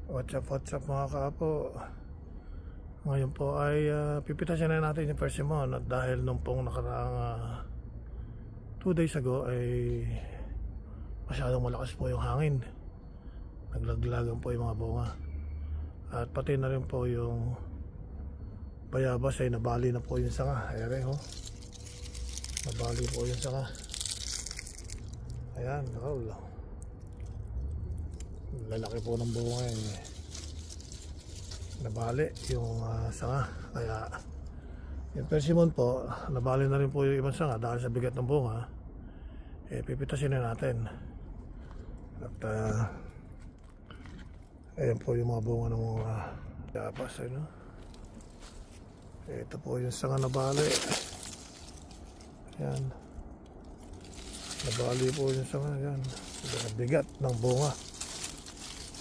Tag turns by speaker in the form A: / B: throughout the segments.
A: What's up mga kapo. Ngayon po ay pipitasin na natin yung persimmon. At dahil nung pong nakaraang 2 days ago ay masyadong malakas po yung hangin, naglaglagan po yung mga bunga. At pati na rin po yung bayabas ay nabali na po yung sanga. Ayan oh, nabali po yung sanga. Ayan, lalaki po ng bunga eh. Nabali yung sanga. Kaya yung persimmon po, nabali na rin po yung ibang sanga dahil sa bigat ng bunga. Eh, pipitasin na natin. At ayan po yung mga bunga ng mga dapas, ano? Ito po yung sanga nabali. Ayan, nabali po yung sanga. Ayan, bigat ng bunga.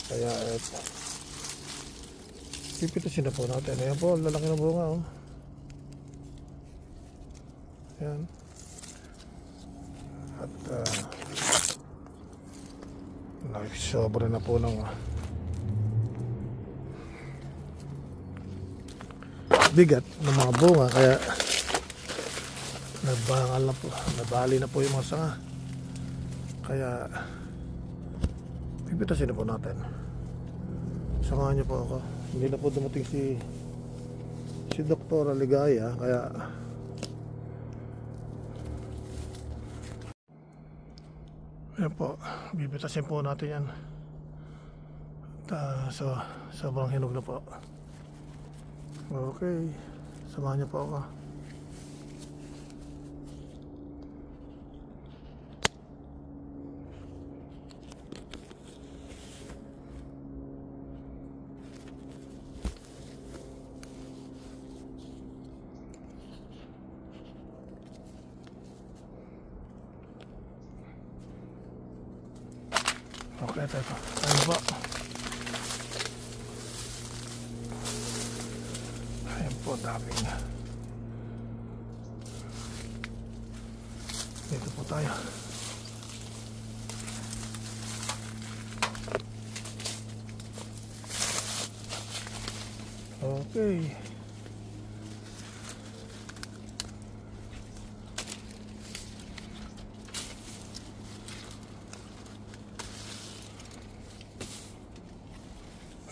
A: Kaya pipitasin na po natin. Ayan po, lalaki ng bunga oh. Ayan. At sobra na po ng bigat ng mga bunga. Kaya nagbangal na po, nabali na po yung mga sanga. Kaya pipitasin na po natin. Samahan niyo po ako. Hindi na po dumating si Dr. Ligaya. Kaya ayan po, bibitasin po natin yan. At so, sobrang hinog na po. Okay, samahan niyo po ako. Okay, teko. Ano po? Ayan po, daming. Dito po tayo. Okay.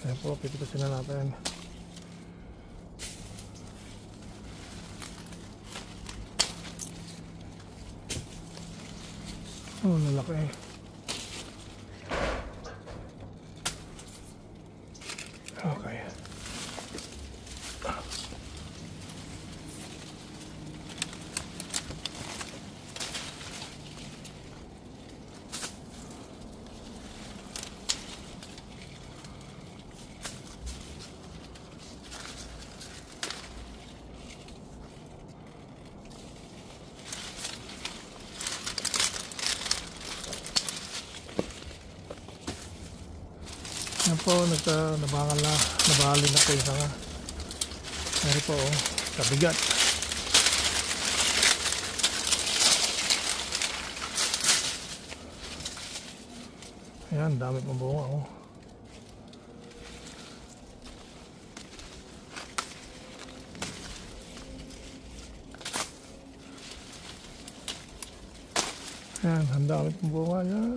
A: Ayan po, pipitasin na natin. Oh, lalaki. Okay. Yan po, nabali na po yung sanga. Yan po, oh, kabigat. Ayan, dami pang bunga, oh. Ayan, ang dami pang bunga yan.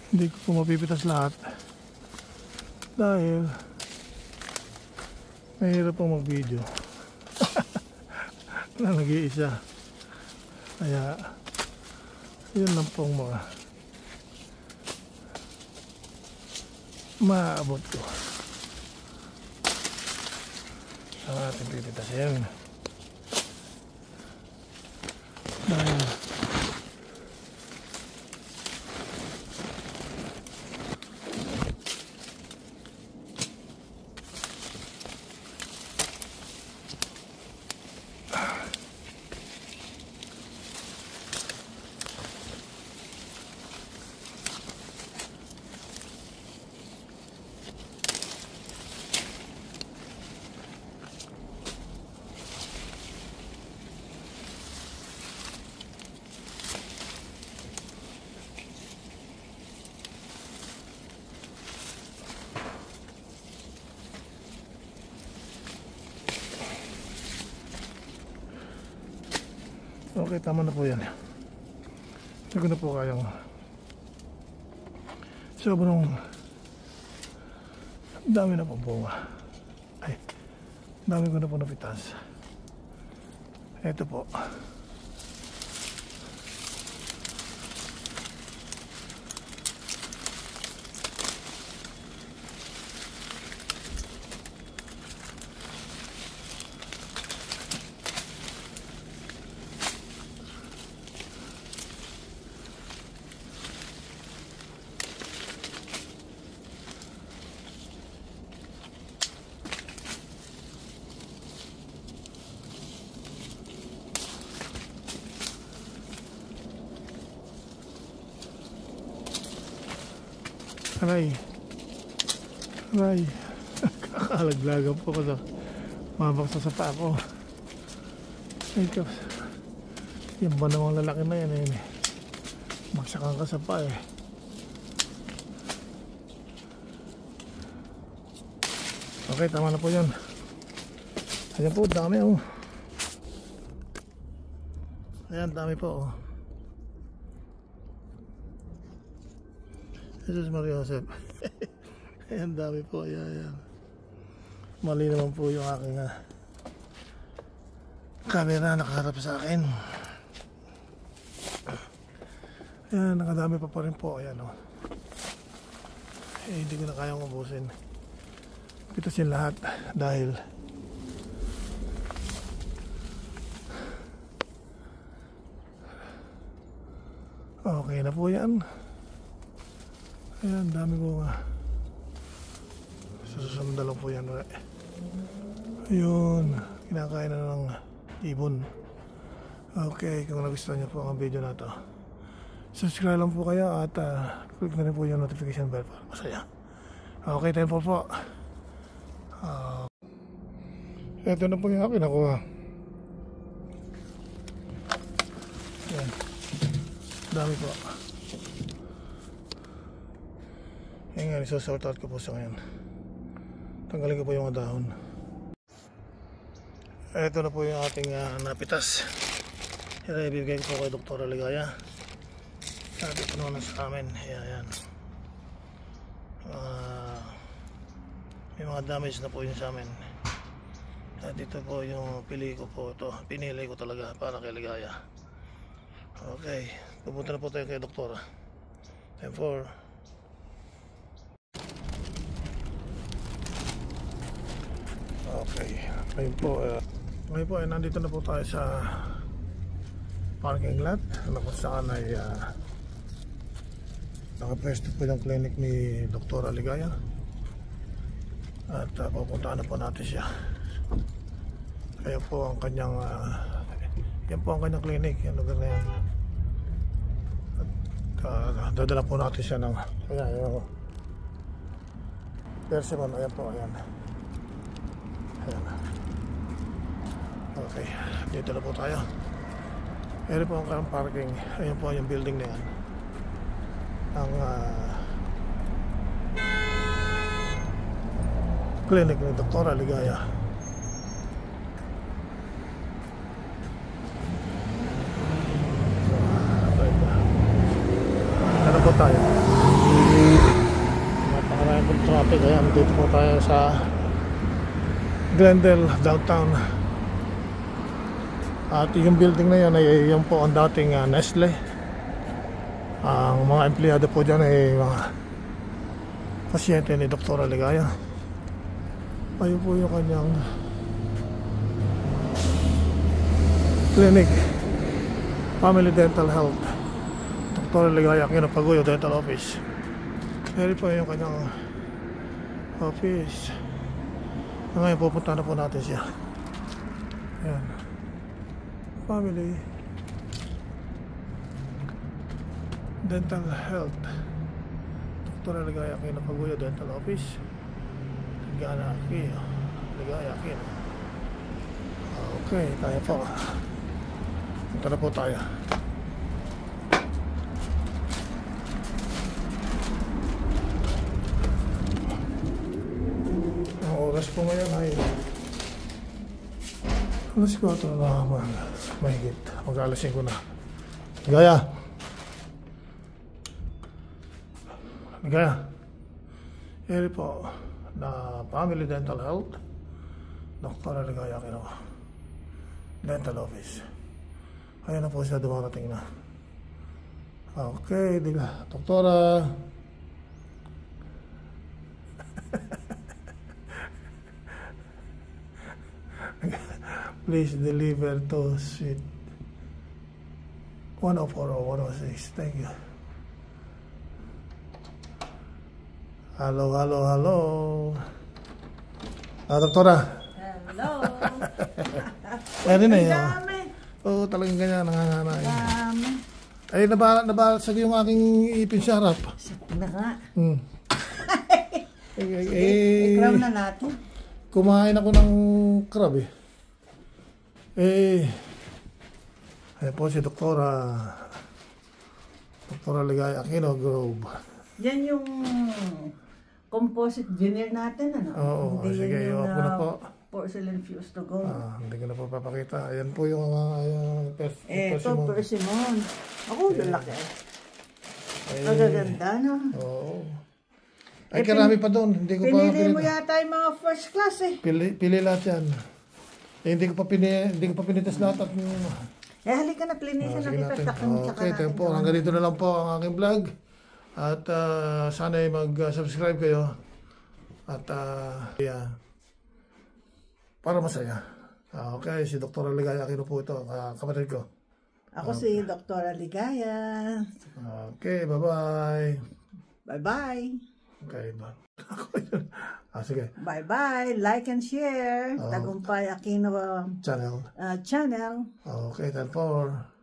A: Hindi ko po mapipitas lahat dahil mahirap pong mag-video na nag-iisa. Kaya yun lang pong mga maabot ko ang ating pipitasin. Dahil okay, tama na po yan. Hindi ko na po kayang sobrang dami na po bunga. Ay, dami ko na po napitas. Ito po. Aray, aray, kakalaglagan po ko sa mabaksa sa paa ko. Ay, yung ba namang lalaki na yan eh, magsakan ka sa paa eh. Okay, tama na po yun. Ayan po, dami oh. Ayan, dami po oh. Jesus Maria Joseph. Ayan, dami po. Ayan. Mali naman po yung aking camera nakaharap sa akin. Ayan, nakadami pa rin po. Ayan o. Hindi ko na kayang ubusin. Pitasin lahat dahil okay na po yan. Ayan, dami ko nga. Susunod lang po yan. Ayun, kinakain na ng ibon. Okay, kung nagustuhan niyo po ang video na to, subscribe lang po kayo at click na rin po yung notification bell para masaya. Okay, tayo po. Ito na po yung akin nakuha. Ayan, dami po. Ayan nga, isusort out ko po sa ngayon. Tanggalin ko po yung mga dahon. Ito na po yung ating napitas. Ibibigay ko po kay Dr. Ligaya. Sabi ko naman sa amin. Ayan. May mga damage na po yun sa amin. At dito po yung pinili ko talaga para kay Ligaya. Okay, pupunta na po tayo kay Doktora. Time for okay, ngayon po ay nandito na po tayo sa parking lot na kung saan ay nakapwesto po yung clinic ni Dr. Ligaya at pupuntaan na po natin siya. Kaya po ang kanyang yan po ang kanyang clinic, yung lugar na yan. At dadala po natin siya ng yung persimmon. Ayan po, ayan. Okay, dito na po tayo. Ayan po ang parking. Ayan po yung building na yan. Ang clinic ni Dr. Ligaya. Ano po tayo? Napakaraming po traffic. Ayan, dito po tayo sa Glendale, downtown. At yung building na yan ay yan po ang dating Nestle. Ang mga empleyado po dyan ay mga pasyente ni Dr. Ligaya. Ayun po yung kanyang clinic, Family Dental Health, Dr. Ligaya Aquino Paguyo Dental Office. Ayun po yung kanyang office. Ngayon pupunta na po natin siya. Ayan, Family Dental Health, Dr. Ligaya Aquino Paguyo Dental Office, Ligaya Aquino. Okay, tayo po. Punta na po tayo. Ang oras po ngayon ay alas 4 na mahigit. Mag-alas 5 na. Ligaya. Eri po na Family Dental Health, Dr. Ligaya Aquino Dental Office. Ayan na po siya, dumarating na. Okay, Doktora. Please deliver to suite 104 or 106. Thank you. Hello. Doktora.
B: Hello.
A: Ayan na yan. Oo, talagang ganyan, nanganganay. Ay, nabasag yung aking ipin sa harap.
B: Na nga.
A: I-crown
B: na natin.
A: Kumain ako ng crab eh. Ayan po si Doktora Ligaya Aquino Grove.
B: Yan yung composite veneer natin, ano?
A: Oo,
B: hindi
A: sige,
B: yan
A: iwan ko na po.
B: Porcelain fused to gold.
A: Hindi ko na po papakita. Ayan po yung
B: Ito, persimmon. Ako, lalaki. Magaganda, no?
A: Oo. Ay, karami pa doon. Hindi ko pa
B: pinili mo yata yung mga first class eh.
A: Pili lahat yan. Hindi ko pa pinitas lahat at
B: halika na, plinisan na kita.
A: Okay, tayo po. Hanggang dito na lang po ang aking vlog. At sana ay mag-subscribe kayo. At para masaya. Okay, si Dr. Ligaya Aquino po ito, kapatid ko.
B: Ako si Dr. Ligaya.
A: Okay, bye-bye.
B: Bye-bye.
A: Okay, sige.
B: Bye-bye. Like and share. Tagumpay Aquino
A: Channel.
B: channel.
A: Okay, 10-4.